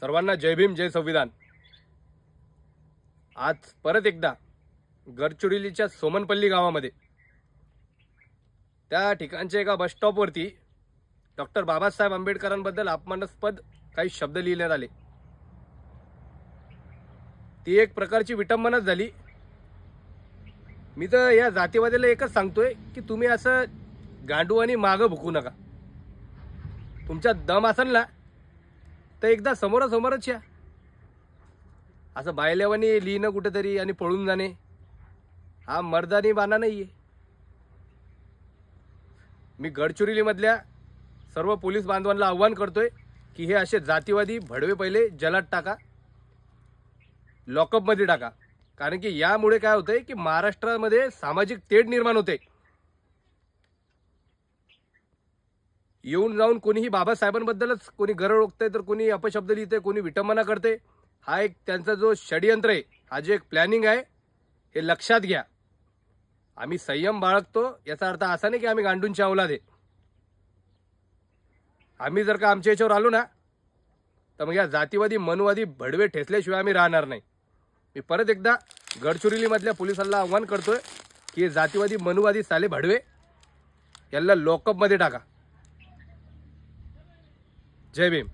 सर्वांना जय भीम, जय संविधान। आज परत एकदा गडचिरोलीच्या सोमनपल्ली गावामध्ये त्या ठिकाणच्या एका बस स्टॉपवरती डॉक्टर बाबासाहेब आंबेडकरांबद्दल अपमानास्पद काही शब्द लिहिण्यात आले। ती एक प्रकारची विटंबनाच झाली। मी तर या जातीवाद्याला एकच सांगतोय की तुम्ही असं गांडू आणि मागं भुकू नका। तुमच्या दम असेल ना तर एकदा समोरासमोरच या। असं बायलेवानी लिहिणं कुठेतरी आणि पळून जाणे हा मर्दानी बाणा नाहीये। मी गडचिरोलीमधल्या सर्व पोलीस बांधवांना आव्हान करतोय की हे असे जातीवादी भडवे पहिले जलात टाका, लॉकअप मध्ये टाका। कारण की यामुळे काय होतंय की महाराष्ट्रामध्ये सामाजिक तेढ निर्माण होते। येऊन जाऊन कोणीही बाबासाहेबांबद्दलच कोणी गरळ ओकतंय, तर कोणी अपशब्द लिहितंय, कोणी विटंबना करते। हा एक त्यांचा जो षडयंत्र आहे, हा जे एक प्लॅनिंग आहे, हे लक्षात घ्या। आम्ही संयम बाळगतो याचा अर्थ असा नाही की आम्ही गांडूंची औलाद आहे। आम्ही जर का आमच्या याच्यावर आलो ना तर मग या जातीवादी मनुवादी भडवे ठेचल्याशिवाय आम्ही राहणार नाही। मी परत एकदा गडचिरोलीमधल्या पोलिसांना आव्हान करतोय की हे जातीवादी मनुवादी साले भडवे याला लॉकअप मध्ये टाका। जय भीम।